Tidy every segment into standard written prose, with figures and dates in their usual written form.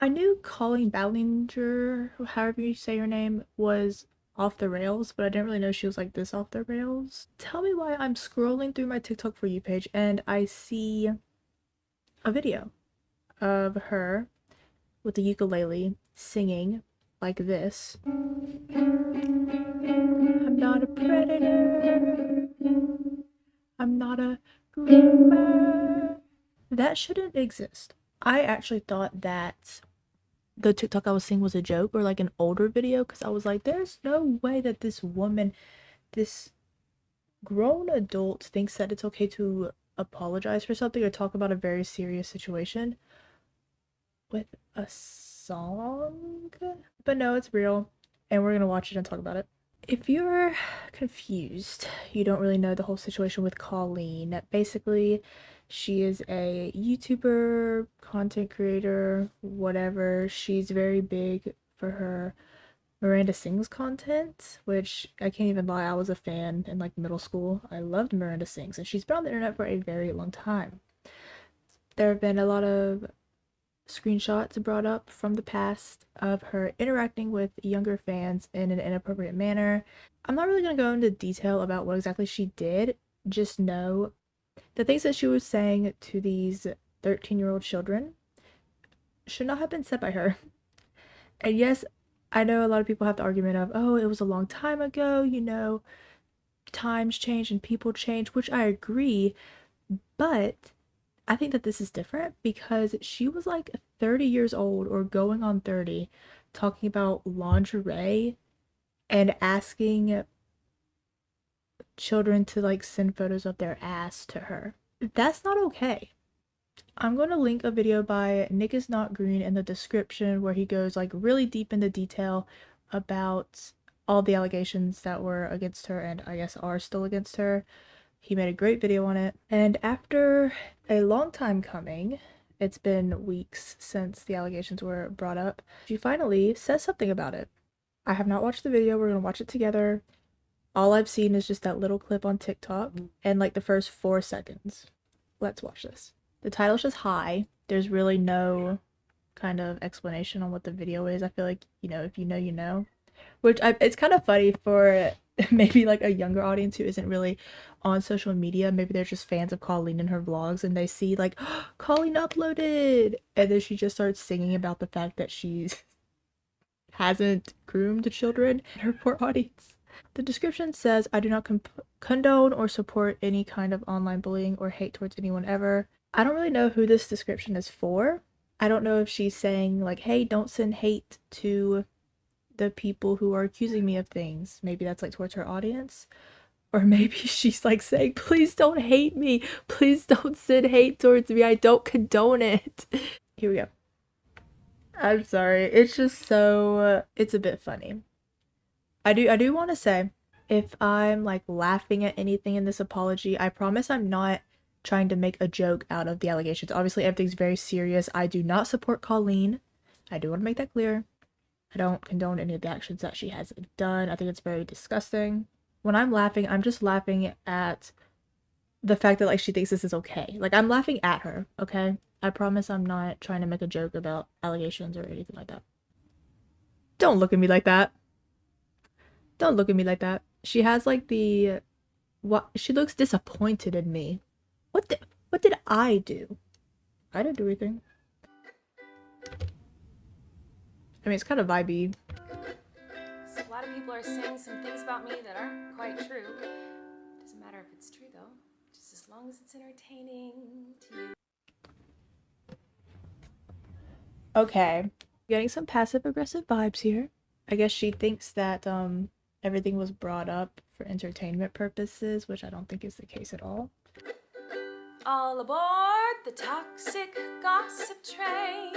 I knew Colleen Ballinger, however you say her name, was off the rails, but I didn't really know she was like this off the rails. Tell me why I'm scrolling through my TikTok For You page and I see a video of her with the ukulele singing like this. I'm not a predator. I'm not a groomer. That shouldn't exist. I actually thought that the TikTok I was seeing was a joke or like an older video because I was like, there's no way that this woman, this grown adult, thinks that it's okay to apologize for something or talk about a very serious situation with a song. But no, it's real, and we're gonna watch it and talk about it. If you're confused, you don't really know the whole situation with Colleen. Basically, she is a YouTuber, content creator, whatever. She's very big for her Miranda Sings content, which I can't even lie, I was a fan in like middle school. I loved Miranda Sings, and she's been on the internet for a very long time. There have been a lot of screenshots brought up from the past of her interacting with younger fans in an inappropriate manner. I'm not really going to go into detail about what exactly she did, just know the things that she was saying to these 13-year-old children should not have been said by her. And yes, I know a lot of people have the argument of, oh, it was a long time ago, times change and people change, which I agree, but I think that this is different because she was like 30 years old or going on 30 talking about lingerie and asking children to like send photos of their ass to her. That's not okay. I'm going to link a video by Nick is Not Green in the description where he goes like really deep into detail about all the allegations that were against her and I guess are still against her. He made a great video on it. And after a long time coming, it's been weeks since the allegations were brought up, she finally says something about it. I have not watched the video. We're going to watch it together. All I've seen is just that little clip on TikTok and like the first 4 seconds. Let's watch this. The title's just hi. There's really no kind of explanation on what the video is. I feel like, if you know, you know. It's kind of funny for maybe like a younger audience who isn't really on social media. Maybe they're just fans of Colleen and her vlogs and they see like, oh, Colleen uploaded! And then she just starts singing about the fact that she's hasn't groomed children. Her poor audience. The description says, I do not condone or support any kind of online bullying or hate towards anyone ever. I don't really know who this description is for. I don't know if she's saying, like, hey, don't send hate to the people who are accusing me of things. Maybe that's like towards her audience. Or maybe she's like saying, please don't hate me. Please don't send hate towards me. I don't condone it. Here we go. I'm sorry. It's just so, it's a bit funny. I do want to say, if I'm like laughing at anything in this apology, I promise I'm not trying to make a joke out of the allegations. Obviously, everything's very serious. I do not support Colleen. I do want to make that clear. I don't condone any of the actions that she has done. I think it's very disgusting. When I'm laughing, I'm just laughing at the fact that like she thinks this is okay. Like I'm laughing at her, okay? I promise I'm not trying to make a joke about allegations or anything like that. Don't look at me like that. Don't look at me like that. She has like the what she looks disappointed in me. What did I do? I didn't do anything. I mean, it's kind of vibey. So a lot of people are saying some things about me that aren't quite true. Doesn't matter if it's true though, just as long as it's entertaining to you. Okay. Getting some passive aggressive vibes here. I guess she thinks that everything was brought up for entertainment purposes, which I don't think is the case at all. All aboard the toxic gossip train.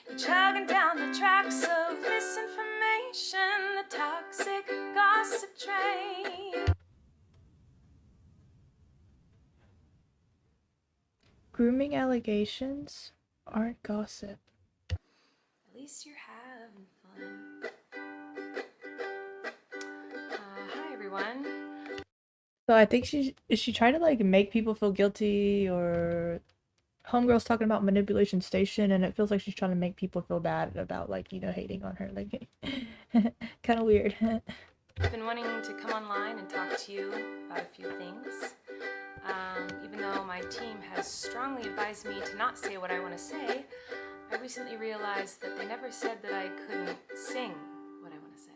You're chugging down the tracks of misinformation. The toxic gossip train. Grooming allegations aren't gossip. At least you're having fun. Hi everyone. So I think she trying to like make people feel guilty or Homegirl's talking about manipulation station, and it feels like she's trying to make people feel bad about, like, you know, hating on her. Like, kind of weird. I've been wanting to come online and talk to you about a few things. Even though my team has strongly advised me to not say what I want to say, I recently realized that they never said that I couldn't sing what I want to say.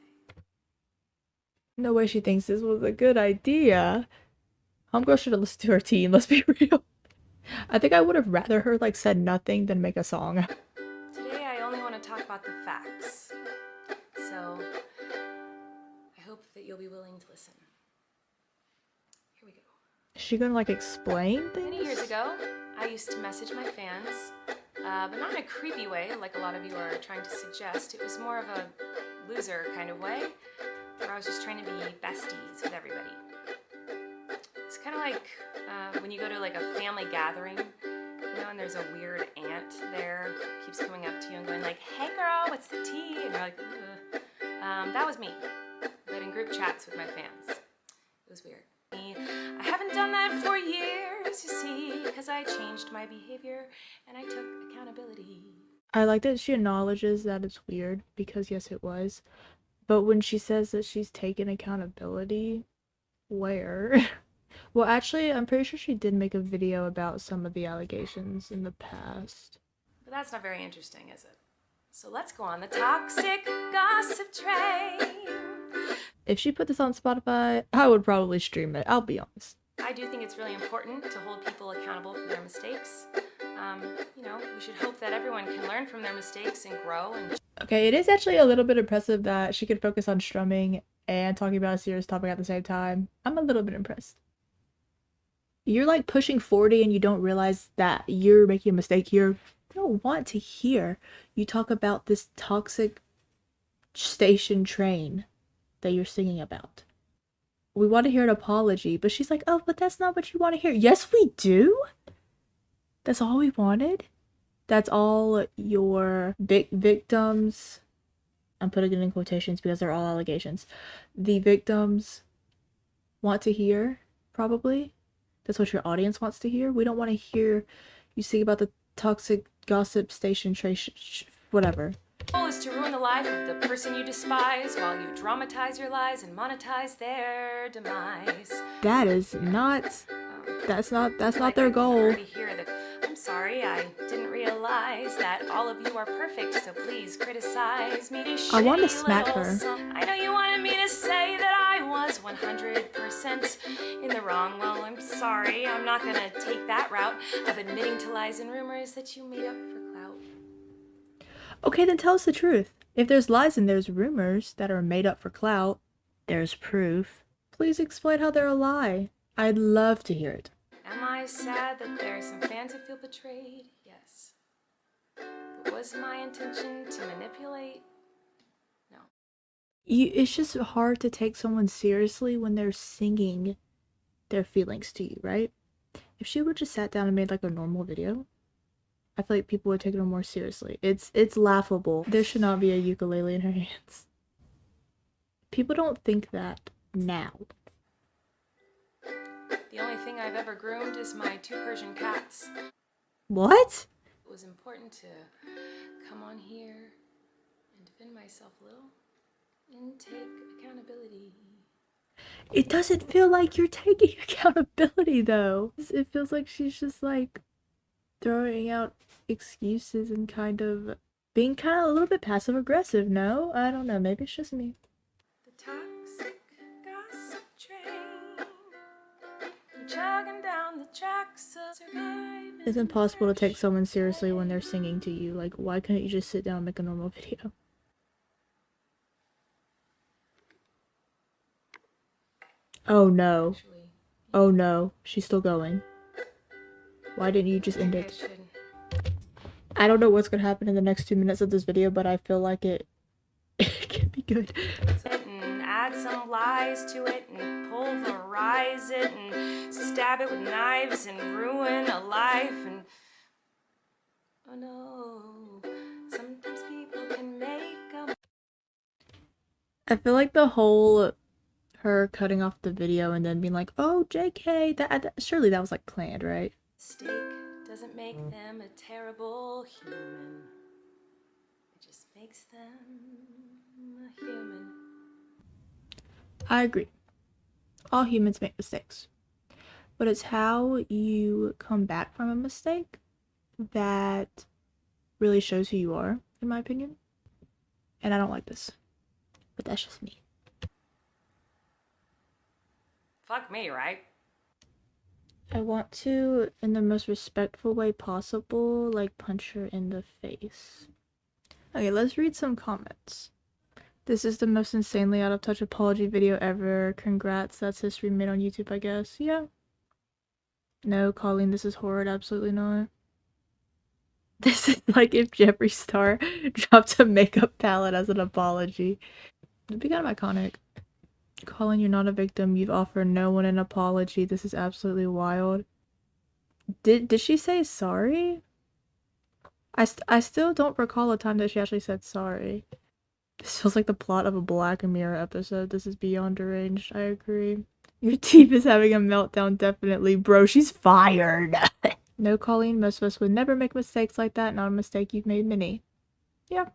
No way she thinks this was a good idea. Homegirl should have listened to her team, let's be real. I think I would have rather her, like, said nothing than make a song. Today I only want to talk about the facts. So I hope that you'll be willing to listen. Here we go. Is she gonna, like, explain things? Many years ago, I used to message my fans, but not in a creepy way like a lot of you are trying to suggest. It was more of a loser kind of way, where I was just trying to be besties with everybody. It's kind of like when you go to like a family gathering, you know, and there's a weird aunt there who keeps coming up to you and going like, "Hey girl, what's the tea?" And you're like, "Ugh." That was me, but in group chats with my fans. It was weird. I haven't done that for years, you see, because I changed my behavior and I took accountability. I like that she acknowledges that it's weird, because yes, it was. But when she says that she's taken accountability, where? Well, actually, I'm pretty sure she did make a video about some of the allegations in the past. But that's not very interesting, is it? So let's go on the toxic gossip train. If she put this on Spotify, I would probably stream it, I'll be honest. I do think it's really important to hold people accountable for their mistakes. You know, we should hope that everyone can learn from their mistakes and grow. And okay, it is actually a little bit impressive that she could focus on strumming and talking about a serious topic at the same time. I'm a little bit impressed. You're like pushing 40 and you don't realize that you're making a mistake here. I don't want to hear you talk about this toxic station train that you're singing about. We want to hear an apology, but she's like, oh, but that's not what you want to hear. Yes, we do. That's all we wanted. That's all your victims, I'm putting it in quotations because they're all allegations, the victims want to hear, probably. That's what your audience wants to hear. We don't want to hear you sing about the toxic gossip station whatever. The goal is to ruin the life of the person you despise while you dramatize your lies and monetize their demise. That is not, that's not their goal. I'm sorry, I didn't realize that all of you are perfect, so please criticize me. I want to smack her. I know you wanted me to say that I was 100% in the wrong. Well, I'm sorry, I'm not gonna take that route of admitting to lies and rumors that you made up for clout. Okay, then tell us the truth. If there's lies and there's rumors that are made up for clout, there's proof. Please explain how they're a lie. I'd love to hear it. Am I sad that there are some fans who feel betrayed? Yes. But was my intention to manipulate? No. It's just hard to take someone seriously when they're singing their feelings to you, right? If she would just sat down and made like a normal video, I feel like people would take her more seriously. It's laughable. There should not be a ukulele in her hands. People don't think that now. The only thing I've ever groomed is my 2 Persian cats. What? It was important to come on here and defend myself a little and take accountability. It doesn't feel like you're taking accountability though. It feels like she's just like throwing out excuses and kind of being kind of a little bit passive aggressive. No, I don't know, maybe it's just me. The toxic gossip train, chugging down the tracks of surviving. It's impossible to take someone seriously when they're singing to you. Like, why couldn't you just sit down and make a normal video? Oh no. Oh no, she's still going. Why didn't you just end it? I don't know what's gonna happen in the next 2 minutes of this video, but I feel like it can be good. And add some lies to it and pulverize it and stab it with knives and ruin a life and oh no, sometimes people can make a... I feel like the whole her cutting off the video and then being like, oh JK, that surely that was like planned, right? Mistake doesn't make them a terrible human. It just makes them a human. I agree. All humans make mistakes. But it's how you come back from a mistake that really shows who you are, in my opinion. And I don't like this. But that's just me. Fuck me, right? I want to, in the most respectful way possible, like punch her in the face. Okay, let's read some comments. This is the most insanely out of touch apology video ever. Congrats, that's history made on YouTube, I guess. Yeah. No, Colleen, this is horrid. Absolutely not. This is like if Jeffree Star dropped a makeup palette as an apology. It'd be kind of iconic. Colleen, you're not a victim. You've offered no one an apology. This is absolutely wild. Did she say sorry? I still don't recall a time that she actually said sorry. This feels like the plot of a Black Mirror episode. This is beyond deranged. I agree. Your teeth is having a meltdown, definitely. Bro, she's fired. No, Colleen, most of us would never make mistakes like that. Not a mistake, you've made many. Yeah.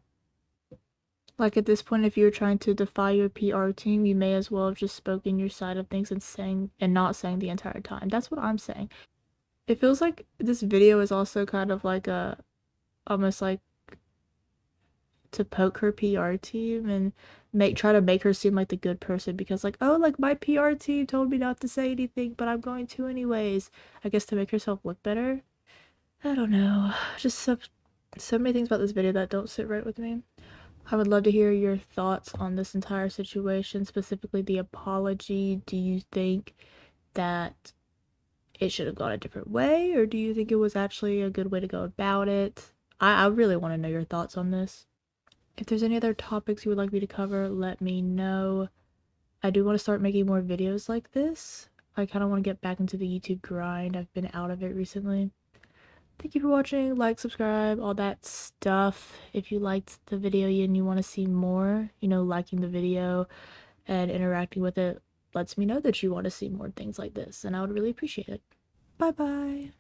Like at this point, if you're trying to defy your PR team, you may as well have just spoken your side of things and not saying the entire time. That's what I'm saying. It feels like this video is also kind of like almost like to poke her PR team and try to make her seem like the good person because like, oh, like my PR team told me not to say anything, but I'm going to anyways. I guess to make herself look better. I don't know. Just so many things about this video that don't sit right with me. I would love to hear your thoughts on this entire situation, specifically the apology. Do you think that it should have gone a different way, or do you think it was actually a good way to go about it? I really want to know your thoughts on this. If there's any other topics you would like me to cover, let me know. I do want to start making more videos like this. I kind of want to get back into the YouTube grind. I've been out of it recently. Thank you for watching. Like, subscribe, all that stuff. If you liked the video and you want to see more, liking the video and interacting with it lets me know that you want to see more things like this, and I would really appreciate it. Bye bye.